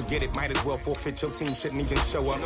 forget it, might as well forfeit. Your team shouldn't even show up.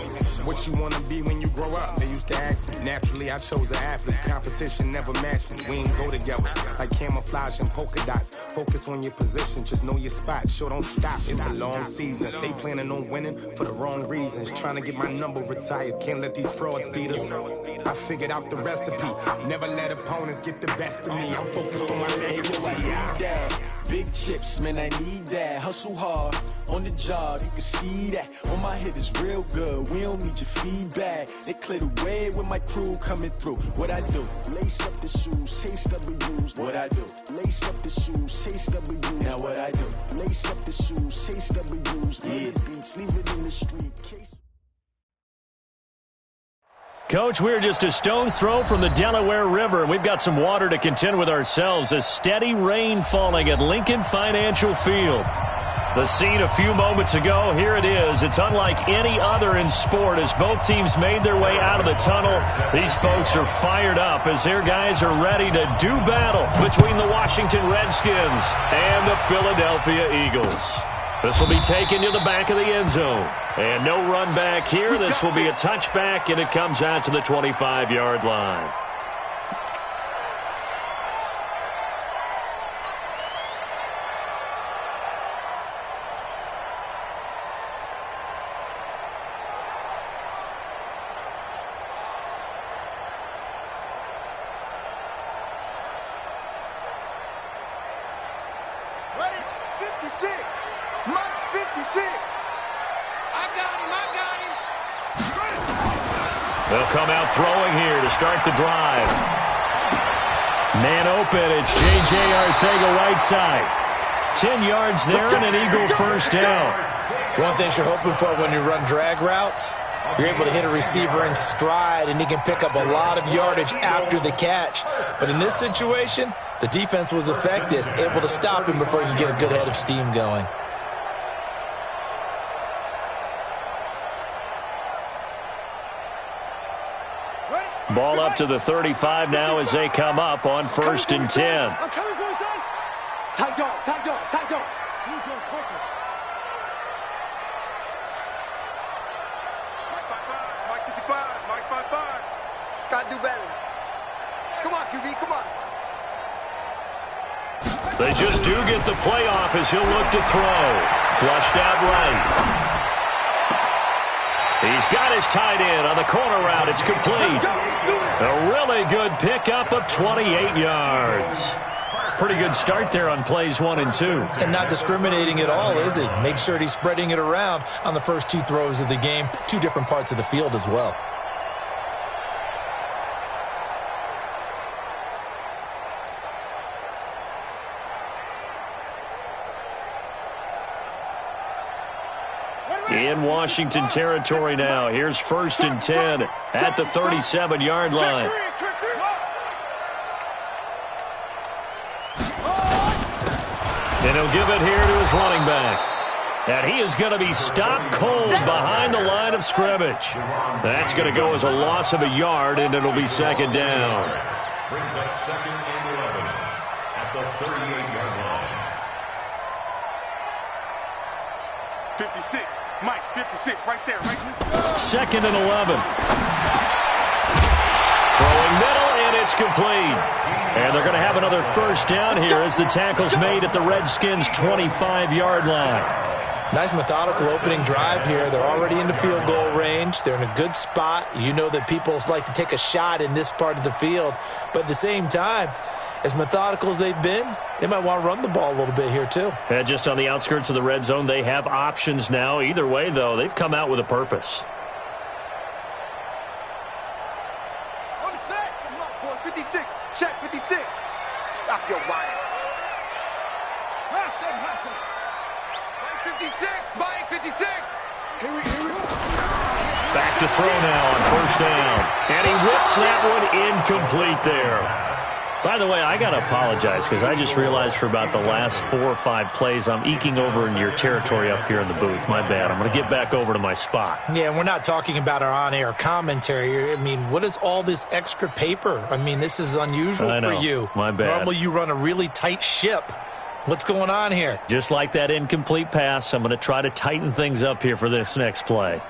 What you wanna be when you grow up? They used to ask me. Naturally, I chose an athlete. Competition never matched me. We ain't go together like camouflage and polka dots. Focus on your position, just know your spot. Sure, don't stop. It's a long season. They planning on winning for the wrong reasons. Trying to get my number retired. Can't let these frauds beat us. I figured out the recipe. Never let opponents get the best of me. I'm focused on my legacy. Big chips, man, I need that. Hustle hard on the job, you can see that. On my hit is real good, we don't need your feedback. They clear the way with my crew coming through. What I do? Lace up the shoes, chase W's. What I do? Lace up the shoes, chase W's. Now what I do? Lace up the shoes, chase W's. Yeah, beats, leave it in the street. Coach, we're just a stone's throw from the Delaware River, and we've got some water to contend with ourselves. A steady rain falling at Lincoln Financial Field. The scene a few moments ago, here it is. It's unlike any other in sport as both teams made their way out of the tunnel. These folks are fired up as their guys are ready to do battle between the Washington Redskins and the Philadelphia Eagles. This will be taken to the back of the end zone. And no run back here. This will be a touchback, and it comes out to the 25-yard line. Ready? 56. Mike's 56. I got him. They'll come out throwing here to start the drive. Man open, it's J.J. Arcega right side. 10 yards there and an Eagle first down. One thing you're hoping for when you run drag routes, you're able to hit a receiver in stride and he can pick up a lot of yardage after the catch. But in this situation, the defense was effective, able to stop him before he could get a good head of steam going. Ball up to the 35 now as they come up on 1st and 10. I'm coming for you, son. Tight dog. Move your quicker. Mike 55. Mike 55. Gotta do better. Come on, QB, come on. They just do get the playoff as he'll look to throw. Flushed out right. He's got his tight end on the corner route. It's complete. A really good pickup of 28 yards. Pretty good start there on plays 1 and 2. And not discriminating at all, is he? Make sure he's spreading it around on the first 2 throws of the game. 2 different parts of the field as well. In Washington territory now. Here's 1st and 10 at the 37-yard line. And he'll give it here to his running back. And he is going to be stopped cold behind the line of scrimmage. That's going to go as a loss of a yard, and it'll be 2nd down. Brings up 2nd and 11 at the 38-yard line. 56. Mike, 56, right there, right there. 2nd and 11. Throwing middle, and it's complete. And they're going to have another first down here as the tackle's made at the Redskins' 25-yard line. Nice methodical opening drive here. They're already into field goal range. They're in a good spot. You know that people like to take a shot in this part of the field. But at the same time, as methodical as they've been, they might want to run the ball a little bit here too. And just on the outskirts of the red zone, they have options now. Either way, though, they've come out with a purpose. On the set. Come on, boys. 56. Check, 56. Stop your whining. Rush it. Mike 56. Mike 56. Here we go. Back to throw now on 1st down. And he whips that one incomplete there. By the way, I got to apologize because I just realized for about the last 4 or 5 plays, I'm eking over into your territory up here in the booth. My bad. I'm going to get back over to my spot. Yeah, we're not talking about our on-air commentary. I mean, what is all this extra paper? I mean, this is unusual for you. My bad. Normally you run a really tight ship. What's going on here? Just like that incomplete pass, I'm going to try to tighten things up here for this next play.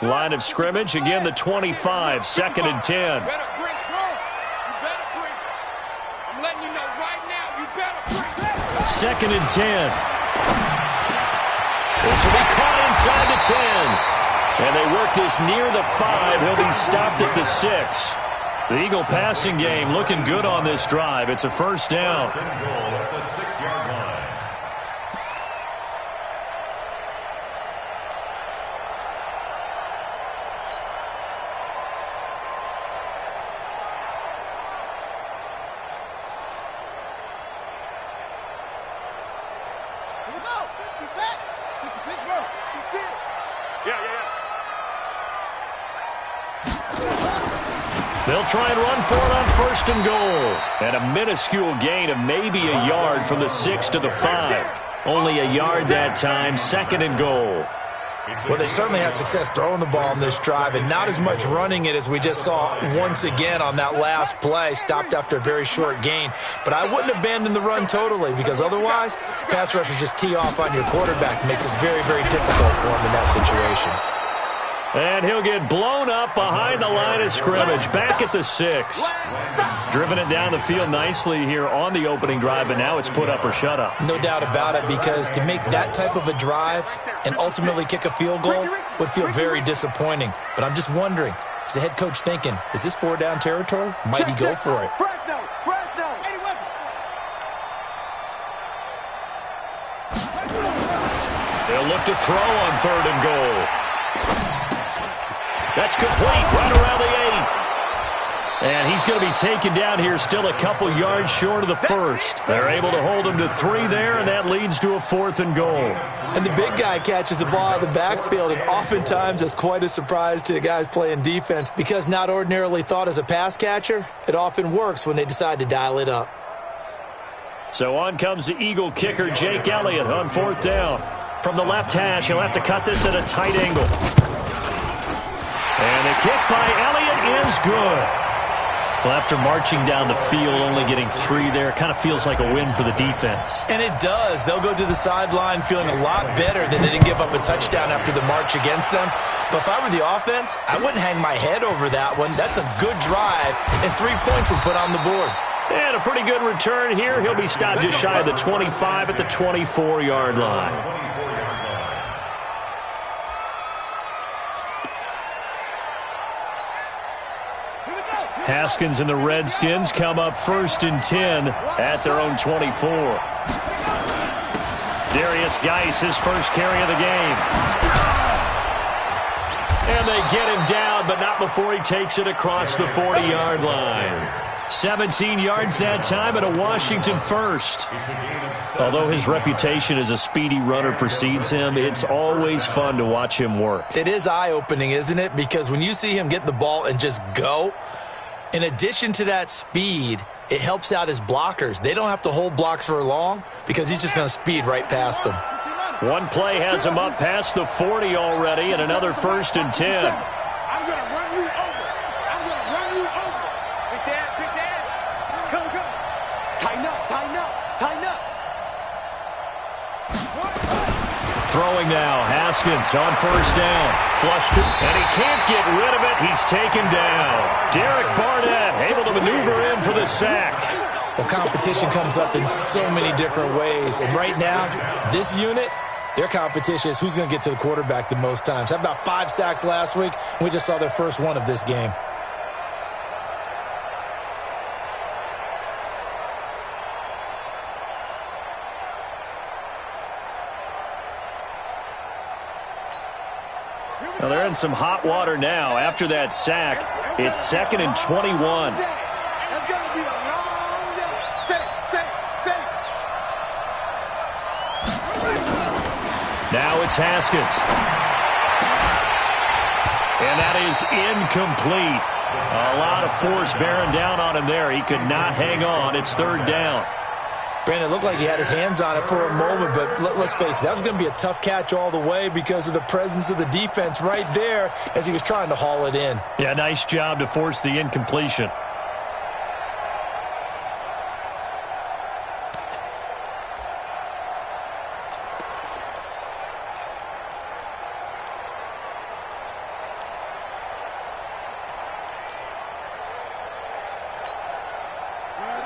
Line of scrimmage, again the 25, 2nd and 10. I'm letting you know right now, you better bring. 2nd and 10. This will be caught inside the 10. And they work this near the 5. He'll be stopped at the 6. The Eagle passing game looking good on this drive. It's a first down. First and goal at the 6-yard line. Here we go. He's set. Take the Pittsburgh. He's it. Yeah. They'll try and run for it on 1st and goal. And a minuscule gain of maybe a yard from the 6 to the 5. Only a yard that time, 2nd and goal. Well, they certainly had success throwing the ball on this drive and not as much running it as we just saw once again on that last play. Stopped after a very short gain. But I wouldn't abandon the run totally because otherwise, pass rushers just tee off on your quarterback. It makes it very, very difficult for him in that situation. And he'll get blown up behind the line of scrimmage, back at the 6. Driven it down the field nicely here on the opening drive, and now it's put up or shut up. No doubt about it, because to make that type of a drive and ultimately kick a field goal would feel very disappointing. But I'm just wondering, is the head coach thinking, is this 4-down territory? Might he go for it? Fresno. Any weapon. They'll look to throw on 3rd and goal. That's complete, right around the 8. And he's going to be taken down here, still a couple yards short of the 1st. They're able to hold him to 3 there, and that leads to a 4th and goal. And the big guy catches the ball out of the backfield, and oftentimes that's quite a surprise to the guys playing defense, because not ordinarily thought as a pass catcher, it often works when they decide to dial it up. So on comes the Eagle kicker, Jake Elliott, on 4th down. From the left hash, he'll have to cut this at a tight angle. And the kick by Elliott is good. Well, after marching down the field, only getting 3 there, kind of feels like a win for the defense. And it does. They'll go to the sideline feeling a lot better than they didn't give up a touchdown after the march against them. But if I were the offense, I wouldn't hang my head over that one. That's a good drive, and 3 points were put on the board. And a pretty good return here. He'll be stopped just shy of the 25 at the 24-yard line. Haskins and the Redskins come up 1st and 10 at their own 24. Darius Geis, his first carry of the game. And they get him down, but not before he takes it across the 40-yard line. 17 yards that time and a Washington first. Although his reputation as a speedy runner precedes him, it's always fun to watch him work. It is eye-opening, isn't it? Because when you see him get the ball and just go, in addition to that speed, it helps out his blockers. They don't have to hold blocks for long because he's just going to speed right past them. One play has him up past the 40 already, and another 1st and 10. I'm going to run you over. Big dad. Come. Tighten up. Throwing now, Haskins on 1st down. Flushed it, and he can't get rid of it. He's taken down. Derek Barnett able to maneuver in for the sack. Well, competition comes up in so many different ways. And right now, this unit, their competition is who's going to get to the quarterback the most times. Had about 5 sacks last week, and we just saw their first one of this game. Well, they're in some hot water now. After that sack, it's 2nd and 21. That's going to be a long day. Say. Now it's Haskins. And that is incomplete. A lot of force bearing down on him there. He could not hang on. It's 3rd down. Brandon, it looked like he had his hands on it for a moment, but let's face it, that was going to be a tough catch all the way because of the presence of the defense right there as he was trying to haul it in. Yeah, nice job to force the incompletion.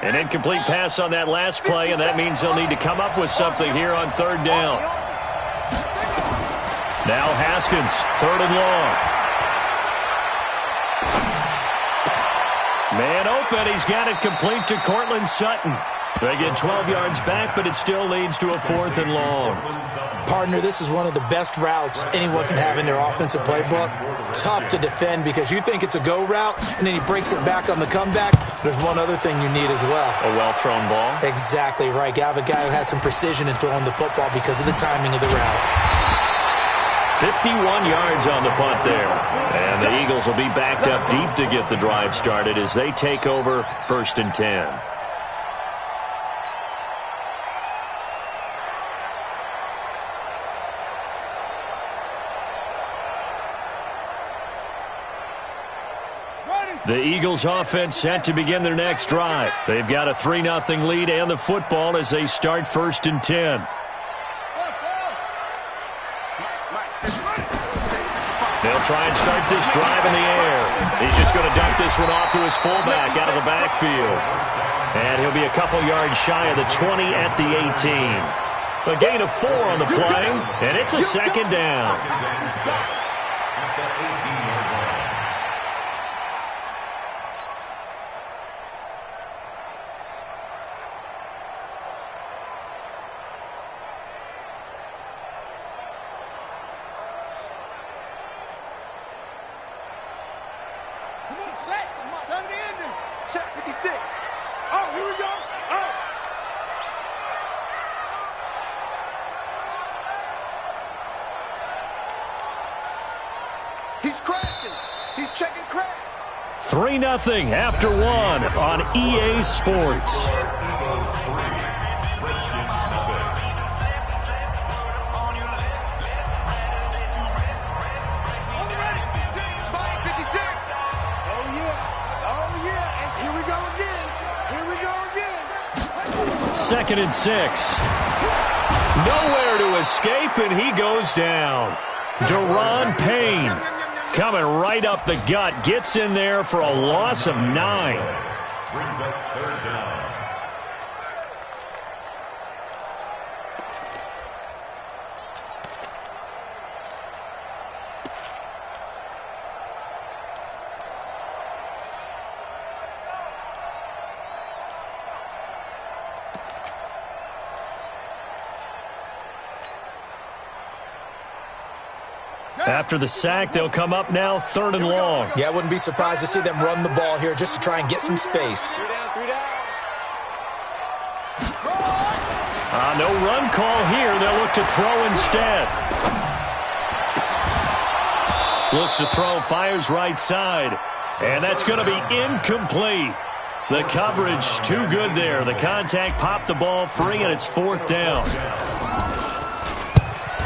An incomplete pass on that last play, and that means they'll need to come up with something here on third down. Now Haskins, third and long. Man open, he's got it complete to Cortland Sutton. They get 12 yards back, but it still leads to a 4th and long. Partner, this is one of the best routes anyone can have in their offensive playbook. Tough to defend because you think it's a go route, and then he breaks it back on the comeback. There's one other thing you need as well. A well-thrown ball? Exactly right. You have a guy who has some precision in throwing the football because of the timing of the route. 51 yards on the punt there. And the Eagles will be backed up deep to get the drive started as they take over 1st and 10. The Eagles offense set to begin their next drive. They've got a 3-0 lead and the football as they start 1st and 10. They'll try and start this drive in the air. He's just going to dump this one off to his fullback out of the backfield. And he'll be a couple yards shy of the 20 at the 18. A gain of 4 on the play, and it's a 2nd down. He's crashing. He's checking crash. 3-0 after 1 on EA Sports. Second and 6. Nowhere to escape, and he goes down. Deron Payne coming right up the gut. Gets in there for a loss of 9. Brings up 3rd down. After the sack, they'll come up now 3rd and long. Yeah, I wouldn't be surprised to see them run the ball here just to try and get some space. No run call here. They'll look to throw instead. Looks to throw, fires right side. And that's going to be incomplete. The coverage too good there. The contact popped the ball free, and it's 4th down.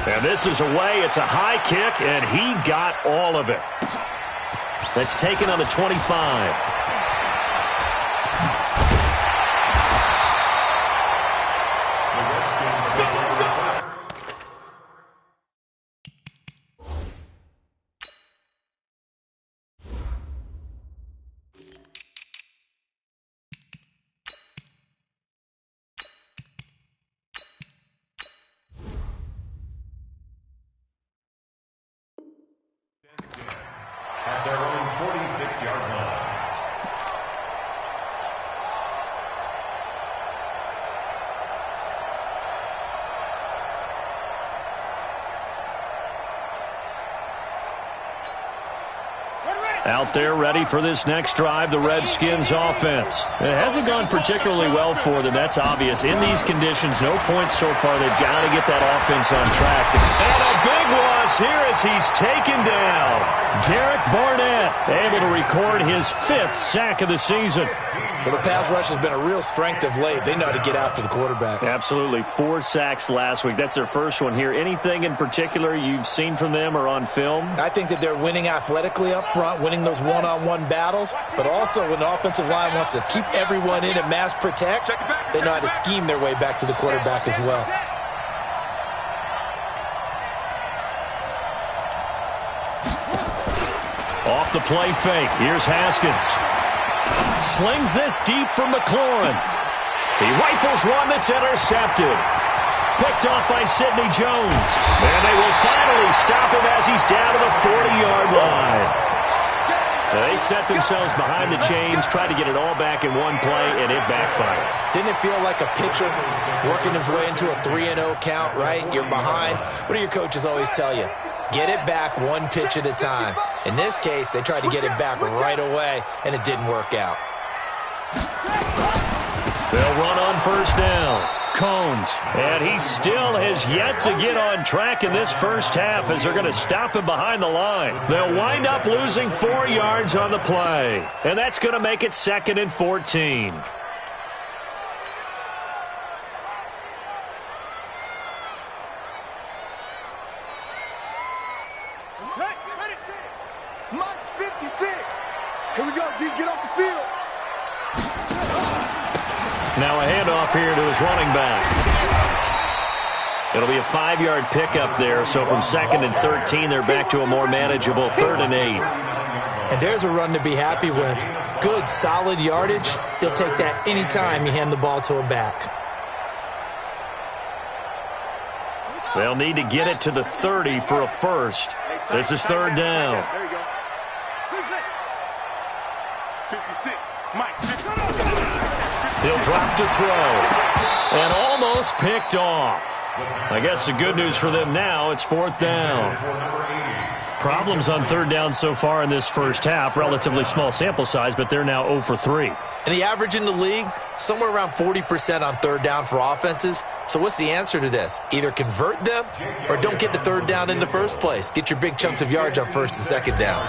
And this is away. It's a high kick, and he got all of it. That's taken on the 25. At their own 46-yard line. Out there ready for this next drive, the Redskins offense. It hasn't gone particularly well for them, that's obvious. In these conditions, no points so far. They've got to get that offense on track. And a big loss here as he's taken down. Derek Barnett able to record his 5th sack of the season. Well, the pass rush has been a real strength of late. They know how to get after the quarterback. Absolutely. 4 sacks last week. That's their first one here. Anything in particular you've seen from them or on film? I think that they're winning athletically up front, winning those one-on-one battles, but also when the offensive line wants to keep everyone in and mass protect, they know how to scheme their way back to the quarterback as well. Off the play fake. Here's Haskins. Slings this deep from McLaurin. He rifles one that's intercepted. Picked off by Sidney Jones. And they will finally stop him as he's down to the 40-yard line. They set themselves behind the chains, tried to get it all back in one play, and it backfired. Didn't it feel like a pitcher working his way into a 3-0 count, right? You're behind. What do your coaches always tell you? Get it back one pitch at a time. In this case, they tried to get it back right away, and it didn't work out. They'll run on first down. Cones. And he still has yet to get on track in this first half as they're going to stop him behind the line. They'll wind up losing 4 yards on the play. And that's going to make it 2nd and 14. Mike's 56. Here we go, G. Get off the field. Now a handoff here to his running back. It'll be a 5-yard pickup there, so from 2nd and 13, they're back to a more manageable 3rd and 8. And there's a run to be happy with. Good, solid yardage. He'll take that anytime you hand the ball to a back. They'll need to get it to the 30 for a first. This is 3rd down. There you go. 56. Mike, 50. He'll drop to throw. And almost picked off. I guess the good news for them now, it's 4th down. Problems on 3rd down so far in this first half. Relatively small sample size, but they're now 0 for 3. And the average in the league, somewhere around 40% on 3rd down for offenses. So what's the answer to this? Either convert them or don't get to 3rd down in the first place. Get your big chunks of yards on 1st and 2nd down.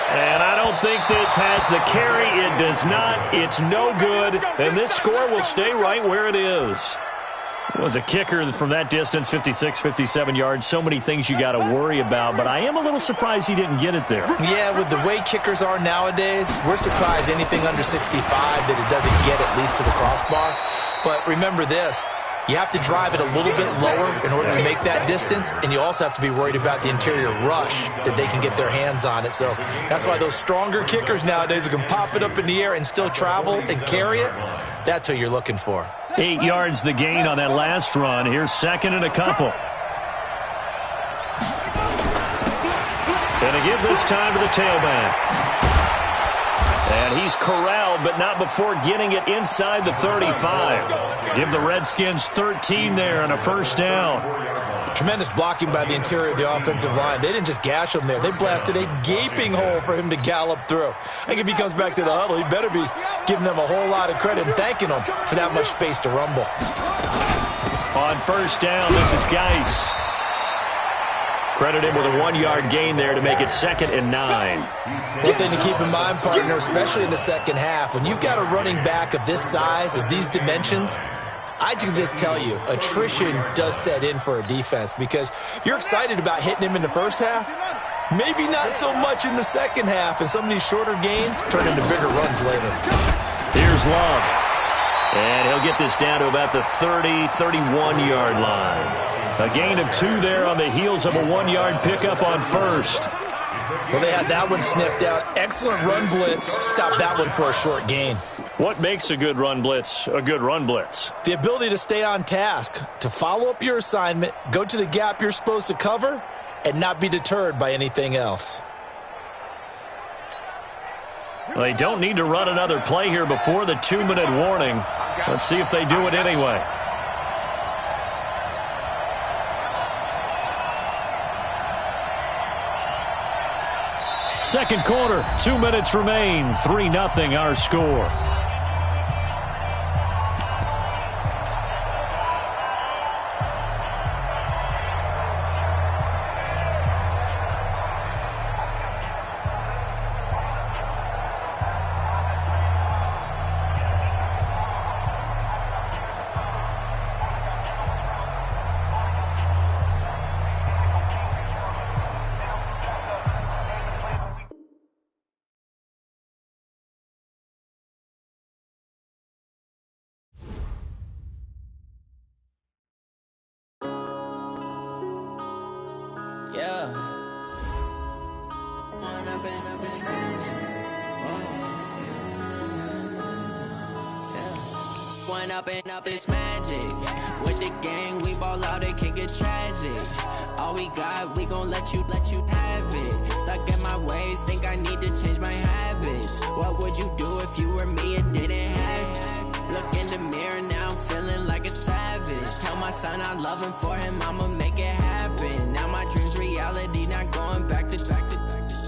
And I don't think this has the carry. It does not. It's no good. And this score will stay right where it is. It was a kicker from that distance, 56, 57 yards. So many things you got to worry about. But I am a little surprised he didn't get it there. Yeah, with the way kickers are nowadays, we're surprised anything under 65 that it doesn't get at least to the crossbar. But remember this. You have to drive it a little bit lower in order to make that distance, and you also have to be worried about the interior rush that they can get their hands on it. So that's why those stronger kickers nowadays who can pop it up in the air and still travel and carry it, that's what you're looking for. 8 yards the gain on that last run. Here's 2nd and a couple. And a give this time to the tailback. And he's corralled, but not before getting it inside the 35. Give the Redskins 13 there and a first down. Tremendous blocking by the interior of the offensive line. They didn't just gash him there. They blasted a gaping hole for him to gallop through. I think if he comes back to the huddle, he better be giving them a whole lot of credit and thanking them for that much space to rumble. On first down, this is Geis. Credit him with a 1-yard gain there to make it 2nd and 9. One thing to keep in mind, partner, especially in the second half, when you've got a running back of this size, of these dimensions, I can just tell you, attrition does set in for a defense because you're excited about hitting him in the first half. Maybe not so much in the second half, and some of these shorter gains turn into bigger runs later. Here's Love. And he'll get this down to about the 30, 31-yard line. A gain of 2 there on the heels of a 1-yard pickup on first. Well, they had that one sniffed out. Excellent run blitz. Stopped that one for a short gain. What makes a good run blitz a good run blitz? The ability to stay on task, to follow up your assignment, go to the gap you're supposed to cover, and not be deterred by anything else. They don't need to run another play here before the 2-minute warning. Let's see if they do it anyway. Second quarter, 2 minutes remain. 3-0 our score. Up it's magic. With the gang, we ball out, it can get tragic. All we got, we gon' let you have it. Stuck in my ways, think I need to change my habits. What would you do if you were me and didn't have it? Look in the mirror, now I'm feeling like a savage. Tell my son I love him, for him I'ma make it happen. Now my dream's reality, not going back to.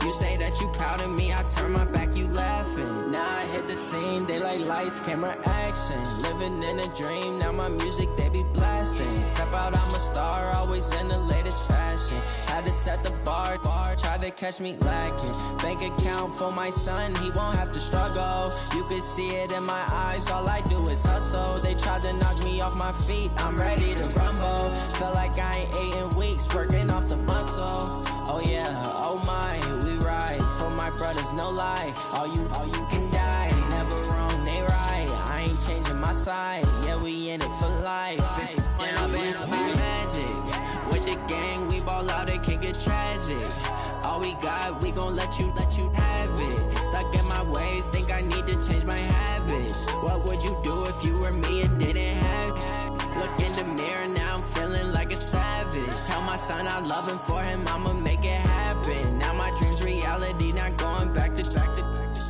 You say that you proud of me, I turn my back, you laughing. Now I hit the scene, they like lights, camera, action. Living in a dream, now my music, they be blasting. Step out, I'm a star, always in the latest fashion. Had to set the bar, tried to catch me lacking. Bank account for my son, he won't have to struggle. You can see it in my eyes, all I do is hustle. They tried to knock me off my feet, I'm ready to rumble. Feel like I ain't ate in weeks, working off the muscle. Oh yeah, oh my, we ride for my brothers, no lie. All you can die, never wrong, they right. I ain't changing my side, yeah, we in it for life. And I've been magic. With the gang, we ball out, it can get tragic. All we got, we gon' let you have it. Stuck in my ways, think I need to change my habits. What would you do if you were me and didn't have it? Look in the mirror, now I'm feeling like a savage. Tell my son I love him, for him I'ma make it happen. Now my dream's reality, not going back to.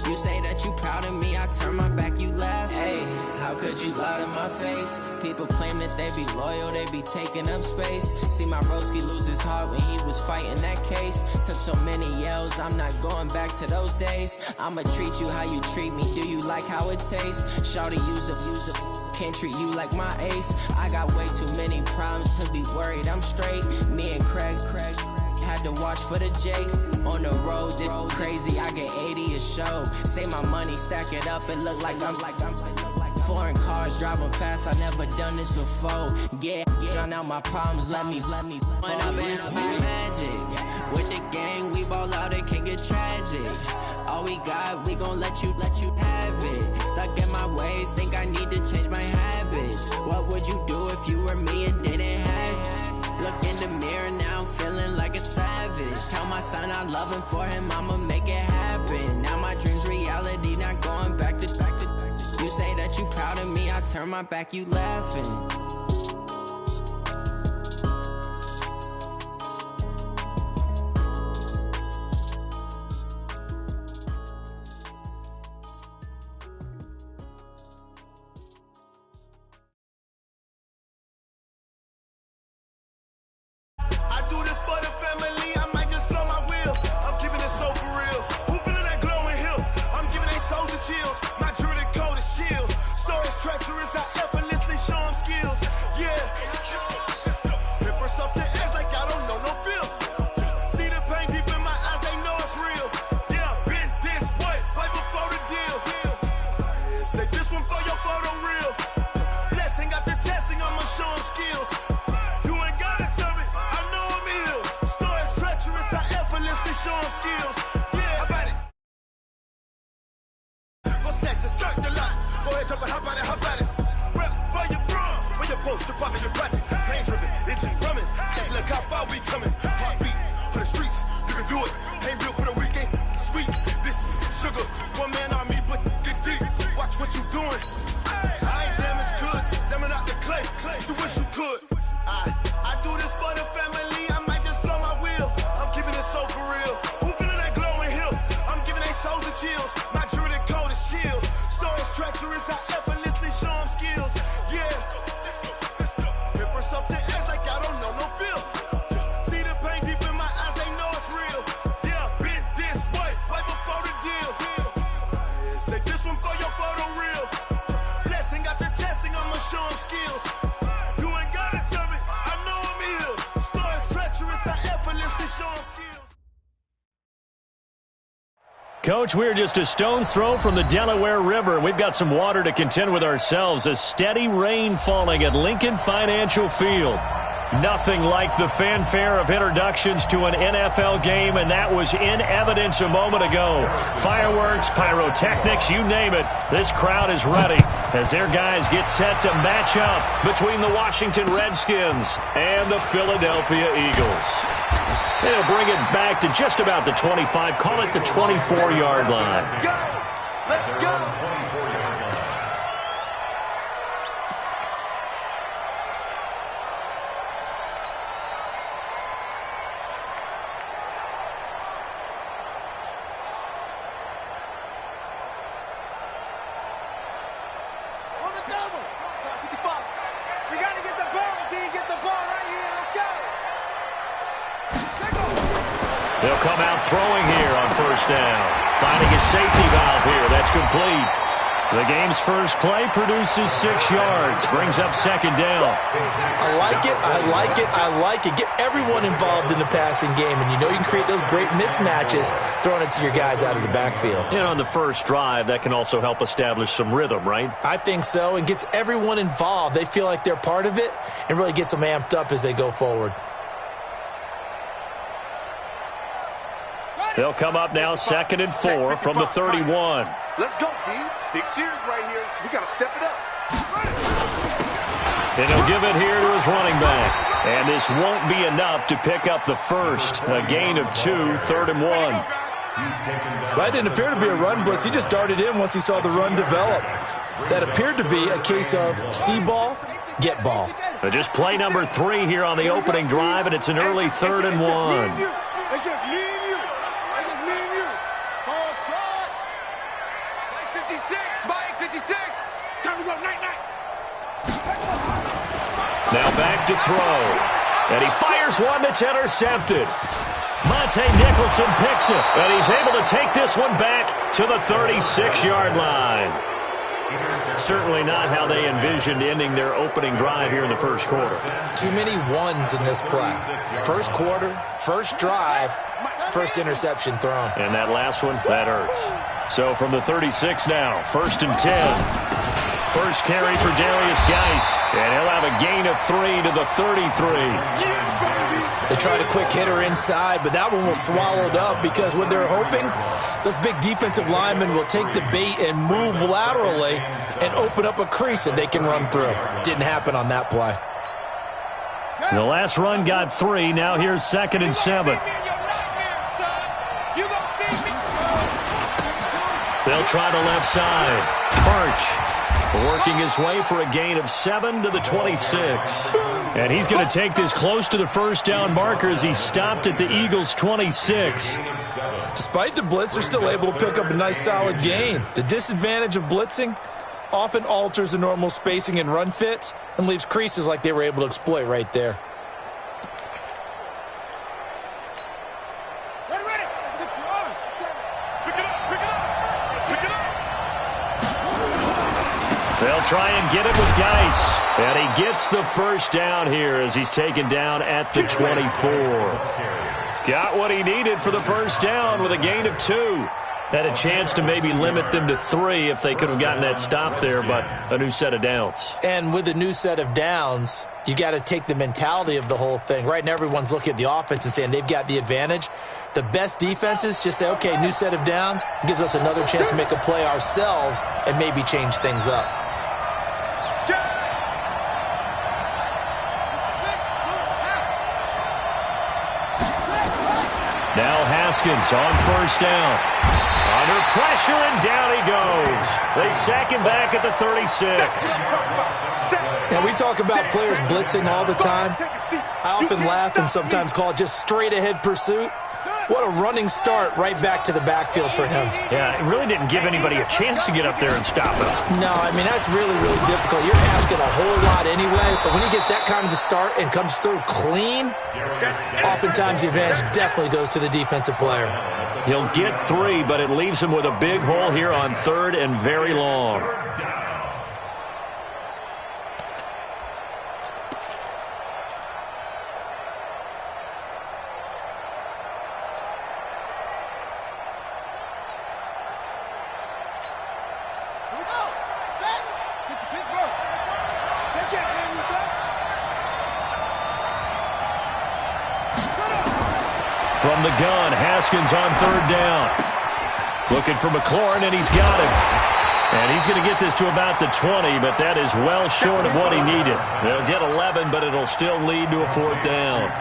You say that you proud of me, I turn my back, you laugh. Hey, how could you lie to my face? People claim that they be loyal, they be taking up space. See my broski lose his heart when he was fighting that case. Took so many yells, I'm not going back to those days. I'ma treat you how you treat me, do you like how it tastes? Shawty, use up, can't treat you like my ace. I got way too many problems to be worried, I'm straight. Me and Craig had to watch for the Jakes. On the road, this crazy, I get 80 a show. Say my money, stack it up, it look like I'm foreign cars, driving fast, I never done this before. Yeah, drown out my problems, let me When up it's magic. With the gang, we ball out, it can get tragic. All we got, we gon' let you have it. Stuck in my ways, think I need to change my habits. What would you do if you were me and didn't have it? Look in the mirror, now I'm feeling like a savage. Tell my son I love him, for him I'ma make it happen. Now my dream's reality, not going back to. You say that you proud of me, I turn my back, you laughing. I do this for the family, I might just blow my wheel. I'm keeping it so for real. Who feeling that glowing hill? I'm giving they souls the chills. My jewelry code is chill. Stories treacherous, I effortlessly show them skills. Yeah. Paper stuff the edge like I don't know no feel. See the pain deep in my eyes, they know it's real. Yeah, been this way, right before the deal. Say this one for your photo real. Blessing after testing, I'ma show them skills. You ain't gotta tell me, I know I'm ill. Stories treacherous, I effortlessly show them skills. Yeah, how about it? Go snatch a skirt the lot. Go ahead, jump and hop out it, hop out it. Rep where you from? Where you post to poppin' your projects. Pain driven, engine drumming. Hey, look how far we coming. Heartbeat on the streets, you can do it. Ain't built for the weekend. Sweet, this sugar. One man army, but get deep. Watch what you doing. I ain't damaged goods, damn out the clay. You wish you could. I do this for the family, I might just blow my wheel. I'm keeping it so for real. Who feeling that glowing hill? I'm giving they souls the chills. My jewelry code is chill. Stories treacherous, I effortlessly show them skills. Yeah. Paper stuff the edge like I don't know no feel. See the pain deep in my eyes, they know it's real. Yeah, been this way, right before the deal. Say this one for your photo real. Blessing after testing, I'ma show them skills. You ain't gotta tell me, I know I'm ill. Stories treacherous, I effortlessly show them skills. Coach, we're just a stone's throw from the Delaware River. We've got some water to contend with ourselves. A steady rain falling at Lincoln Financial Field. Nothing like the fanfare of introductions to an NFL game, and that was in evidence a moment ago. Fireworks, pyrotechnics, you name it. This crowd is ready. as their guys get set to match up between the Washington Redskins and the Philadelphia Eagles. They'll bring it back to just about the 25, call it the 24-yard line. Let's go! Let's go! They'll come out throwing here on first down. Finding a safety valve here. That's complete. The game's first play produces 6 yards. Brings up second down. I like it. I like it. I like it. Get everyone involved in the passing game. And you know you can create those great mismatches throwing it to your guys out of the backfield. And on the first drive, that can also help establish some rhythm, right? I think so. And gets everyone involved. They feel like they're part of it and really gets them amped up as they go forward. They'll come up now 2nd and 4 from the 31. Let's go, D. Big series right here. We got to step it up. And he'll give it here to his running back. And this won't be enough to pick up the first. A gain of 2, 3rd and 1. That didn't appear to be a run blitz. He just darted in once he saw the run develop. That appeared to be a case of see ball, get ball. But just play number 3 here on the opening drive, and it's an early 3rd and 1. It's just me and you. It's just me and you. Ball trot. Mike 56. Mike 56. Time to go. Night-night. Now back to throw. And he fires one that's intercepted. Monte Nicholson picks it. And he's able to take this one back to the 36-yard line. Certainly not how they envisioned ending their opening drive here in the first quarter. Too many ones in this play. First quarter, first drive, first interception thrown. And that last one, that hurts. So from the 36 now, 1st and 10. First carry for Darius Geis. And he'll have a gain of 3 to the 33. They tried a quick hitter inside, but that one was swallowed up because what they're hoping, those big defensive linemen will take the bait and move laterally and open up a crease that they can run through. Didn't happen on that play. The last run got 3. Now here's 2nd and 7. They'll try the left side. Birch working his way for a gain of 7 to the 26. And he's going to take this close to the first down marker as he stopped at the Eagles' 26. Despite the blitz, they're still able to pick up a nice solid gain. The disadvantage of blitzing often alters the normal spacing and run fits and leaves creases like they were able to exploit right there. They'll try and get it with Geis. And he gets the first down here as he's taken down at the 24. Got what he needed for the first down with a gain of 2. Had a chance to maybe limit them to 3 if they could have gotten that stop there, but a new set of downs. And with a new set of downs, you got to take the mentality of the whole thing. Right now, everyone's looking at the offense and saying they've got the advantage. The best defenses just say, okay, new set of downs, gives us another chance to make a play ourselves and maybe change things up. Now Haskins on first down. Under pressure, and down he goes. They sack him back at the 36. Now, we talk about players blitzing all the time. I often laugh and sometimes call it just straight-ahead pursuit. What a running start right back to the backfield for him. Yeah, it really didn't give anybody a chance to get up there and stop him. No, I mean, that's really, really difficult. You're asking a whole lot anyway, but when he gets that kind of a start and comes through clean, oftentimes the advantage definitely goes to the defensive player. He'll get 3, but it leaves him with a big hole here on 3rd and very long. From the gun, Haskins on 3rd down. Looking for McLaurin, and he's got him. And he's going to get this to about the 20, but that is well short of what he needed. They'll get 11, but it'll still lead to a 4th down.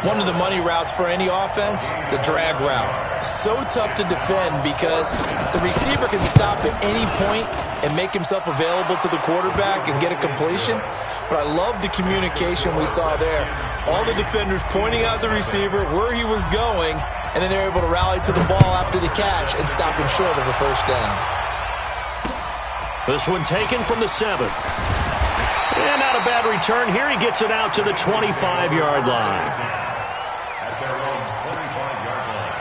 One of the money routes for any offense, the drag route. So tough to defend because the receiver can stop at any point and make himself available to the quarterback and get a completion. But I love the communication we saw there. All the defenders pointing out the receiver, where he was going, and then they're able to rally to the ball after the catch and stop him short of a 1st down. This one taken from the 7. And not a bad return here. He gets it out to the 25-yard line. At their own 25-yard line.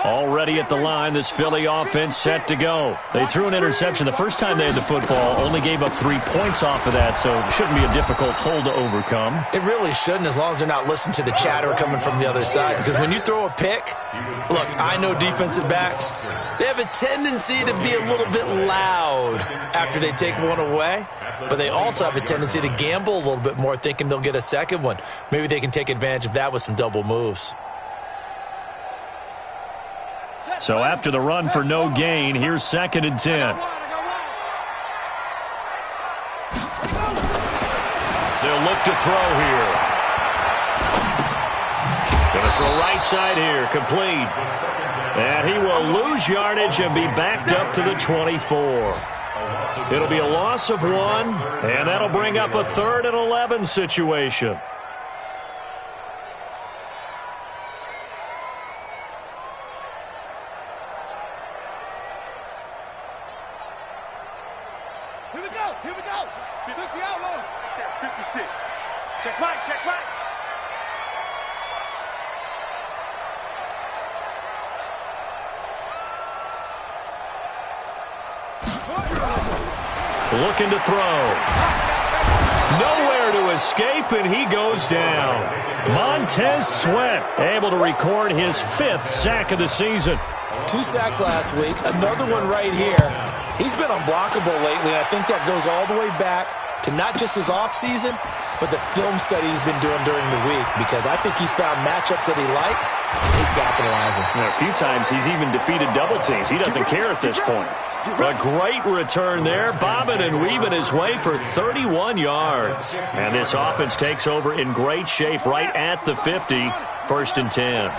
Already at the line, this Philly offense set to go. They threw an interception the first time they had the football, only gave up 3 points off of that, so it shouldn't be a difficult hole to overcome. It really shouldn't, as long as they're not listening to the chatter coming from the other side, because when you throw a pick, look, I know defensive backs, they have a tendency to be a little bit loud after they take one away, but they also have a tendency to gamble a little bit more, thinking they'll get a second one. Maybe they can take advantage of that with some double moves. So after the run for no gain, here's 2nd and 10. They'll look to throw here. Going to throw right side here, complete. And he will lose yardage and be backed up to the 24. It'll be a loss of 1, and that'll bring up a 3rd and 11 situation. Here we go. 60 outlaw. 56. Check right, check right. Looking to throw. Nowhere to escape, and he goes down. Montez Sweat able to record his 5th sack of the season. 2 sacks last week, another one right here. He's been unblockable lately, and I think that goes all the way back to not just his offseason, but the film study he's been doing during the week, because I think he's found matchups that he likes, and he's capitalizing. A few times he's even defeated double teams. He doesn't care at this point. A great return there, bobbing and weaving his way for 31 yards. And this offense takes over in great shape right at the 50, 1st and 10.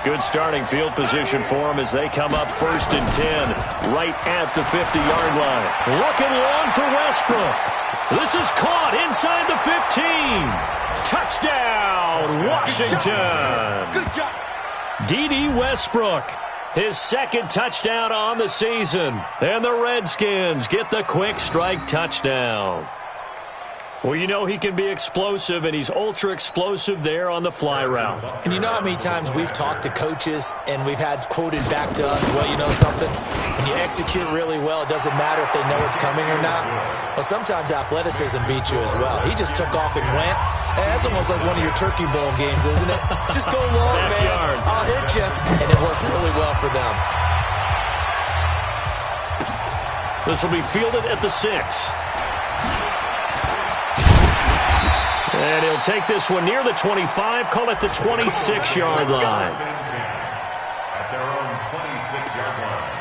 Good starting field position for them as they come up 1st and 10, right at the 50-yard line. Looking long for Westbrook. This is caught inside the 15. Touchdown, Washington. Good job. D.D. Westbrook, his 2nd touchdown on the season. And the Redskins get the quick strike touchdown. Well, you know he can be explosive, and he's ultra-explosive there on the fly route. And you know how many times we've talked to coaches and we've had quoted back to us, well, you know something? When you execute really well, it doesn't matter if they know it's coming or not. Well, sometimes athleticism beats you as well. He just took off and went. And that's almost like one of your Turkey Bowl games, isn't it? Just go long, Backyard. man. I'll hit you. And it worked really well for them. This will be fielded at the 6. And he'll take this one near the 25, call it the 26-yard line. At their own 26-yard line.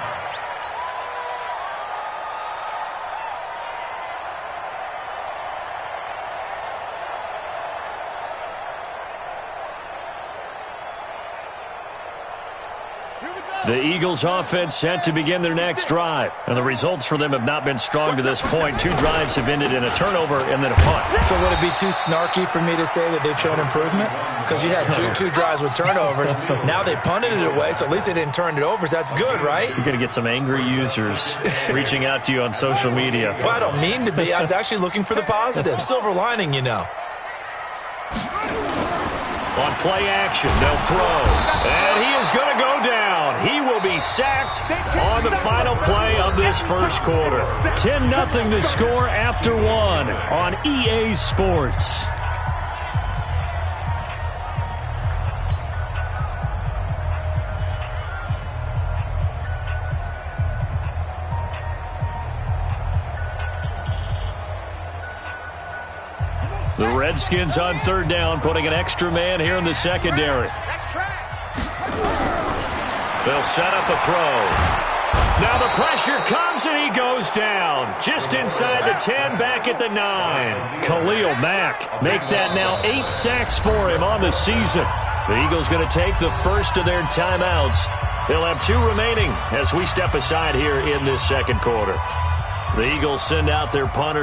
The Eagles offense set to begin their next drive. And the results for them have not been strong to this point. 2 drives have ended in a turnover and then a punt. So would it be too snarky for me to say that they've shown improvement? Because you had two drives with turnovers. Now they punted it away, so at least they didn't turn it over. So that's good, right? You're going to get some angry users reaching out to you on social media. Well, I don't mean to be. I was actually looking for the positive. Silver lining, you know. On play action, they'll throw. And he is going to go down. He will be sacked on the final play of this first quarter. 10-0 to score after 1 on EA Sports. The Redskins on third down, putting an extra man here in the secondary. That's track. They'll set up a throw. Now the pressure comes and he goes down. Just inside the 10, back at the 9. Khalil Mack make that now 8 sacks for him on the season. The Eagles going to take the first of their timeouts. They'll have 2 remaining as we step aside here in this second quarter. The Eagles send out their punter.